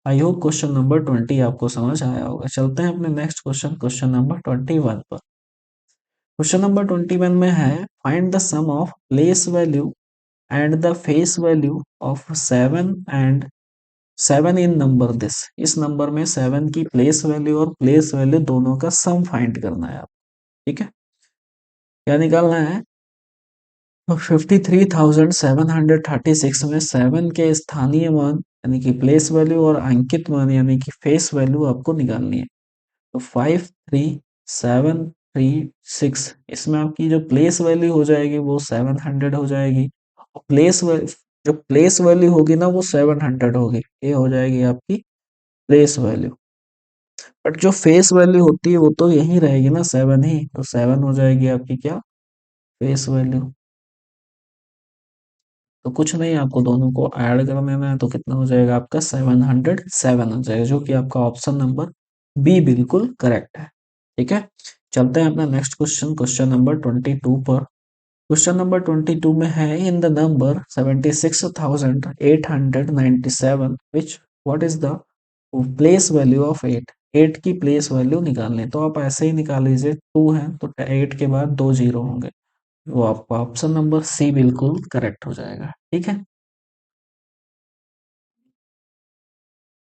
S1: आई होप क्वेश्चन नंबर 20 आपको समझ आया होगा। चलते हैं अपने नेक्स्ट क्वेश्चन, क्वेश्चन नंबर 21 पर। क्वेश्चन नंबर 21 में है, find the sum of place value and the face value of 7 in number this. इस नंबर में 7 की प्लेस वैल्यू और प्लेस वैल्यू दोनों का सम फाइंड करना है आप। ठीक है, क्या निकालना है? तो 53,736 में 7 के स्थानीय मान यानी कि प्लेस वैल्यू और अंकित मान यानी कि फेस वैल्यू आपको निकालनी है। तो 53,736, इसमें आपकी जो प्लेस वैल्यू हो जाएगी वो 700 हो जाएगी, और जो प्लेस वैल्यू होगी ना वो 700 होगी, ये हो जाएगी आपकी प्लेस वैल्यू। बट जो फेस वैल्यू होती है वो तो यही रहेगी ना, 7 ही, तो 7 हो जाएगी आपकी क्या, फेस वैल्यू। तो कुछ नहीं, आपको दोनों को ऐड कर लेना है, तो कितना हो जाएगा आपका 707 हो जाएगा, जो कि आपका ऑप्शन नंबर बी बिल्कुल करेक्ट है। ठीक है, चलते हैं अपना नेक्स्ट क्वेश्चन, क्वेश्चन नंबर 22 पर। क्वेश्चन नंबर 22 में है, in the number 76,897 which what is the place value of 8। 8 की प्लेस वैल्यू निकालनी है, तो आप ऐसे ही निकाल लीजिए, 2 है तो 8 के बाद 2 जीरो होंगे, वो आपका ऑप्शन नंबर सी बिल्कुल करेक्ट हो जाएगा। ठीक है,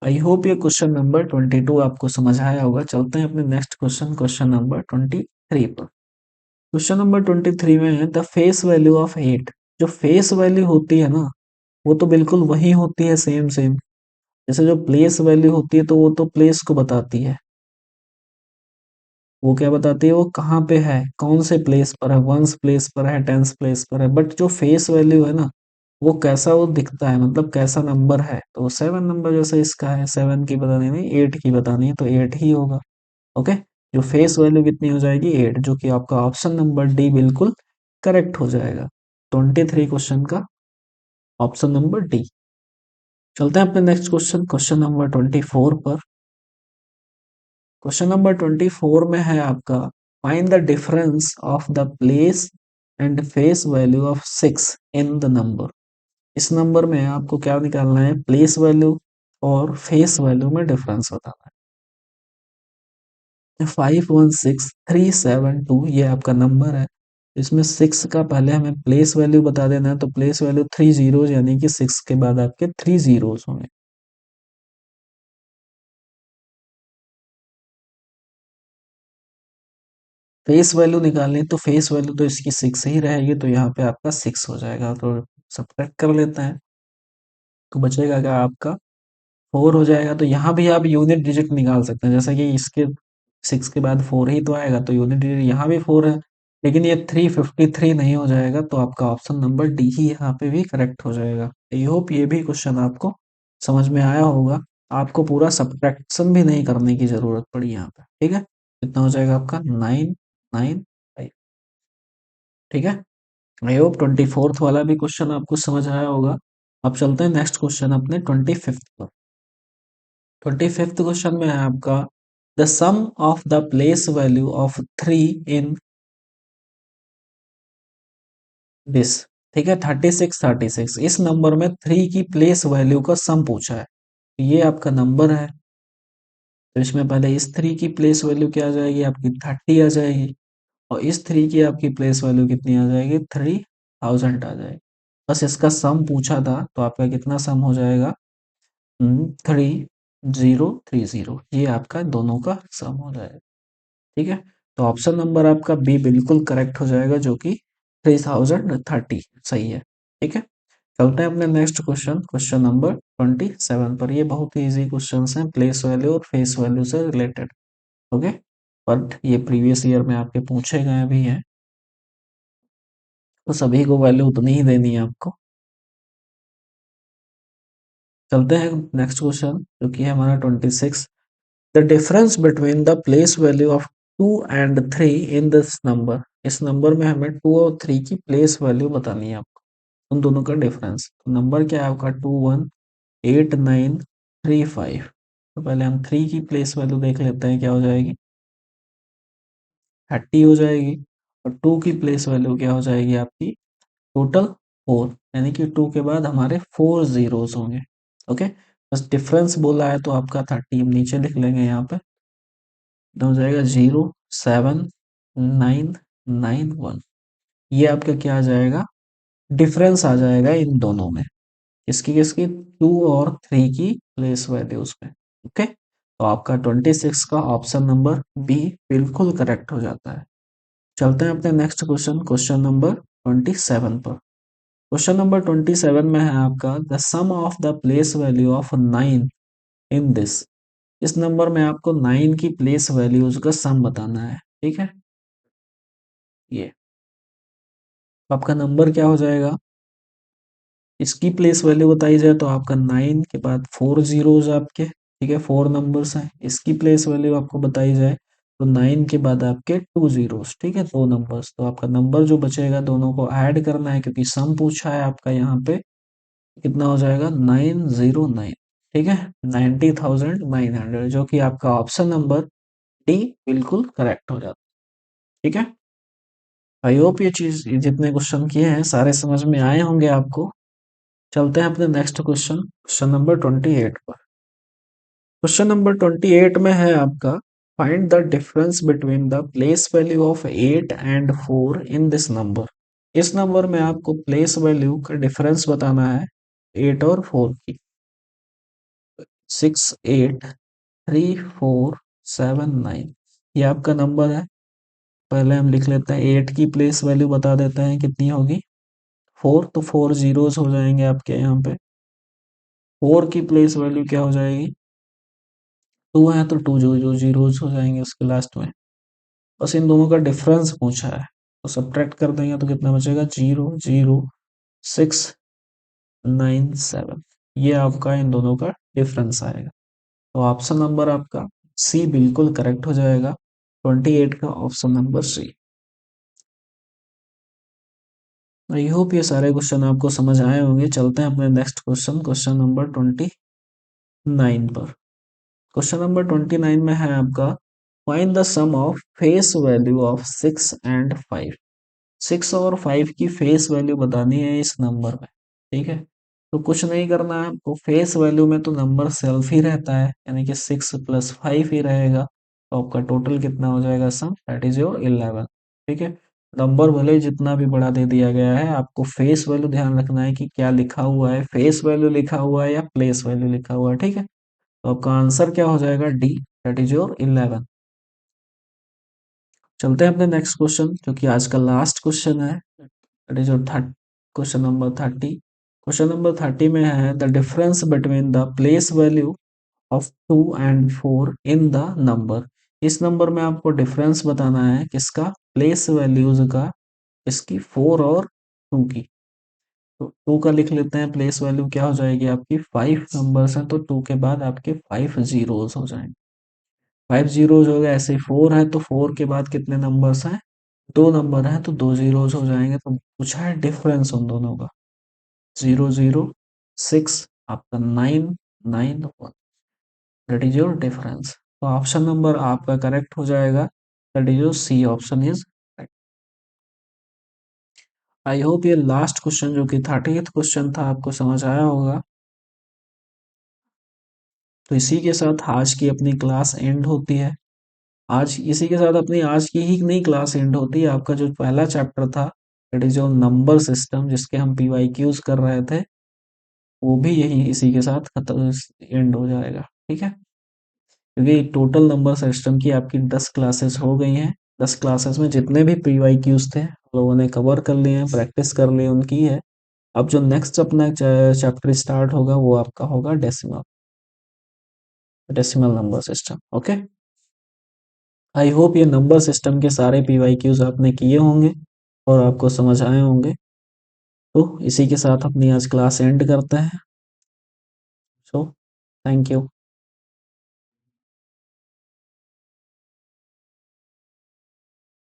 S1: आई होप ये क्वेश्चन नंबर 22 आपको समझ आया होगा। चलते हैं अपने नेक्स्ट क्वेश्चन, क्वेश्चन नंबर 23 पर। क्वेश्चन नंबर 23 में है, द फेस वैल्यू ऑफ 8। जो फेस वैल्यू होती है ना, वो तो बिल्कुल वही होती है, सेम सेम। जैसे जो प्लेस वैल्यू होती है, तो वो तो प्लेस को बताती है, वो क्या बताती है, वो कहाँ पे है, कौन से प्लेस पर है, वंस प्लेस पर है, टेंस प्लेस पर है। बट जो फेस वैल्यू है ना, वो कैसा वो दिखता है, मतलब कैसा नंबर है, तो 7 नंबर जैसे इसका है, 7 की बतानी नहीं 8 की बतानी है, तो 8 ही होगा। ओके, जो फेस वैल्यू कितनी हो जाएगी, 8, जो कि आपका ऑप्शन नंबर डी बिल्कुल करेक्ट हो जाएगा। 23 क्वेश्चन का ऑप्शन नंबर डी। चलते हैं अपने नेक्स्ट क्वेश्चन, क्वेश्चन नंबर 24 पर। क्वेश्चन नंबर 24 में है आपका, find the difference of the place and face value of 6 in the number. इस नंबर में आपको क्या निकालना है, प्लेस वैल्यू और फेस वैल्यू में डिफरेंस बताना है। 516372 ये आपका नंबर है, इसमें 6 का पहले हमें प्लेस वैल्यू बता देना है, तो प्लेस वैल्यू 3 जीरोज यानी कि 6 के बाद आपके 3 जीरोज होंगे। फेस वैल्यू निकालनी है, तो फेस वैल्यू तो इसकी 6 ही रहेगी, तो यहाँ पे आपका 6 हो जाएगा, तो सब्ट्रैक्ट कर लेते हैं, तो बचेगा क्या आपका 4 हो जाएगा। तो यहाँ भी आप यूनिट डिजिट निकाल सकते हैं, जैसा कि इसके 6 के बाद 4 ही तो आएगा, तो यूनिट डिजिट यहाँ भी 4 है, लेकिन ये 353 नहीं हो जाएगा, तो आपका ऑप्शन नंबर डी ही यहाँ पे भी करेक्ट हो जाएगा। आई होप ये भी क्वेश्चन आपको समझ में आया होगा, आपको पूरा सब्ट्रैक्शन भी नहीं करने की जरूरत पड़ी यहाँ पे। ठीक है, कितना हो जाएगा आपका 995। ठीक है, आई होप 24th वाला भी क्वेश्चन आपको समझ आया होगा। अब चलते हैं नेक्स्ट क्वेश्चन अपने 25th पर। 25th क्वेश्चन में है आपका, the sum of the place value of 3 in this. ठीक है, 36 इस नंबर में 3 की प्लेस वैल्यू का सम पूछा है, तो ये आपका नंबर है, तो इसमें पहले इस 3 की प्लेस वैल्यू क्या आ जाएगी आपकी 30 आ जाएगी, और इस 3 की आपकी प्लेस वैल्यू कितनी आ जाएगी 3000 आ जाएगी। बस इसका सम पूछा था, तो आपका कितना सम हो जाएगा 3030, ये आपका दोनों का सम हो जाएगा। ठीक है, तो ऑप्शन नंबर आपका बी बिल्कुल करेक्ट हो जाएगा, जो कि 3030 सही है। ठीक है, चलते हैं अपने नेक्स्ट क्वेश्चन, क्वेश्चन नंबर 27 पर। ये बहुत ही इजी क्वेश्चन हैं, प्लेस वैल्यू और फेस वैल्यू से रिलेटेड। ओके, बट ये प्रीवियस ईयर में आपके पूछे गए भी हैं, तो सभी को वैल्यू उतनी ही देनी है आपको। चलते हैं नेक्स्ट क्वेश्चन, जो कि है हमारा 26। The difference between the place value of 2 and 3 in this number. इस नंबर में हमें 2 और 3 की प्लेस वैल्यू बतानी है आपको, उन दोनों का डिफरेंस। नंबर क्या है आपका? 218935। तो पहले हम 3 की प्लेस वैल्यू देख लेते हैं, क्या हो जाएगी? 30 हो जाएगी। और 2 की प्लेस वैल्यू क्या हो जाएगी आपकी? टोटल 4, यानी कि 2 के बाद हमारे 4 जीरोस होंगे। ओके, बस डिफरेंस बोला है तो आपका 30 हम नीचे लिख लेंगे यहाँ पे, तो हो जाएगा 07991। ये आपका क्या आ जाएगा? डिफरेंस आ जाएगा इन दोनों में, किसकी किसकी? 2 और 3 की प्लेस वैल्यूज में। ओके, तो आपका 26 का ऑप्शन नंबर बी बिल्कुल करेक्ट हो जाता है। चलते हैं अपने नेक्स्ट क्वेश्चन, क्वेश्चन नंबर 27 पर। क्वेश्चन नंबर 27 में है आपका the sum of the place value of 9 in this. इस नंबर में आपको 9 की प्लेस वैल्यूज का सम बताना है। ठीक है, ये आपका नंबर क्या हो जाएगा? इसकी प्लेस वैल्यू बताई जाए तो आपका 9 के बाद 4 जीरोज आपके, ठीक है, 4 नंबर्स हैं। इसकी प्लेस वैल्यू आपको बताई जाए तो 9 के बाद आपके 2 जीरोस, ठीक है, 2 नंबर्स। तो आपका नंबर जो बचेगा दोनों को ऐड करना है, क्योंकि सम पूछा है आपका यहाँ पे। कितना हो जाएगा? 909, ठीक है, 90,900, जो कि आपका ऑप्शन नंबर डी बिल्कुल करेक्ट हो जाता है। ठीक है, आई होप ये चीज, जितने क्वेश्चन किए हैं सारे समझ में आए होंगे आपको। चलते हैं अपने नेक्स्ट क्वेश्चन, क्वेश्चन नंबर 28 पर। क्वेश्चन नंबर 28 में है आपका find the difference between the place value of 8 and 4 in this number. इस नंबर में आपको प्लेस वैल्यू का डिफरेंस बताना है 8 और 4 की। 683479, ये आपका नंबर है। पहले हम लिख लेते हैं, 8 की प्लेस वैल्यू बता देते हैं कितनी होगी? 4, तो 4 जीरोस हो जाएंगे आपके यहाँ पे। 4 की प्लेस वैल्यू क्या हो जाएगी? 2 है तो 2 जो जो जीरोस हो जाएंगे उसके लास्ट में। बस इन दोनों का डिफरेंस पूछा है, तो सब्ट्रैक्ट कर देंगे तो कितना बचेगा? 00697। ये आपका इन दोनों का डिफरेंस आएगा। तो ऑप्शन नंबर आपका सी बिल्कुल करेक्ट हो जाएगा, 28 का option number C. I hope ये सारे क्वेश्चन आपको समझ आए होंगे। चलते हैं अपने नेक्स्ट क्वेश्चन, क्वेश्चन नंबर 29 पर। क्वेश्चन नंबर 29 में है आपका find the sum of face value of 6 and 5। 6 और 5 की फेस वैल्यू बतानी है इस नंबर में। ठीक है, तो कुछ नहीं करना है आपको, फेस वैल्यू में तो नंबर सेल्फ ही रहता है, यानी कि 6 + 5 ही रहेगा। तो आपका टोटल कितना हो जाएगा सम? That is your 11। ठीक है, नंबर भले ही जितना भी बड़ा दे दिया गया है, आपको फेस वैल्यू ध्यान रखना है कि क्या लिखा हुआ है, फेस वैल्यू लिखा हुआ है या प्लेस वैल्यू लिखा हुआ है। ठीक है, तो आपका आंसर क्या हो जाएगा? D, that is your 11। चलते हैं अपने नेक्स्ट क्वेश्चन, जो कि आज का लास्ट क्वेश्चन है, that is your third, question number 30। Question number 30 में है the difference between the place value of 2 and 4 in the number. इस नंबर में आपको डिफरेंस बताना है किसका? प्लेस वैल्यूज का, इसकी 4 और 2 की। तो 2 का लिख लेते हैं, प्लेस वैल्यू क्या हो जाएगी आपकी? 5 नंबर्स हैं तो 2 के बाद आपके 5 जीरोस हो जाएंगे। 5 जीरोस हो गए, ऐसे 4 है तो 4 के बाद कितने नंबर्स हैं? 2 नंबर हैं तो 2 जीरोस हो जाएंगे। तो पूछा है डिफरेंस उन दोनों का, 006 आपका 991, दैट इज योर डिफरेंस। तो ऑप्शन नंबर आपका करेक्ट हो जाएगा, that is your C option is. I hope ये लास्ट क्वेश्चन, जो कि 30th क्वेश्चन था, आपको समझ आया होगा। तो इसी के साथ आज की अपनी क्लास एंड होती है। आज इसी के साथ अपनी आज की ही नहीं क्लास एंड होती है। आपका जो पहला चैप्टर था, that is your number system, जिसके हम PYQs कर रहे थे, वो भी यही इसी के साथ खत्म एंड हो जाएगा। ठीक है, क्योंकि टोटल नंबर सिस्टम की आपकी 10 क्लासेस हो गई हैं। 10 क्लासेस में जितने भी PYQs थे हम लोगों ने कवर कर लिए हैं, प्रैक्टिस कर ली उनकी है। अब जो नेक्स्ट अपना चैप्टर स्टार्ट होगा वो आपका होगा decimal, decimal number system. Okay, आई होप ये नंबर सिस्टम के सारे PYQs आपने किए होंगे और आपको समझ आए होंगे। तो इसी के साथ अपनी आज क्लास एंड करते हैं। So thank you.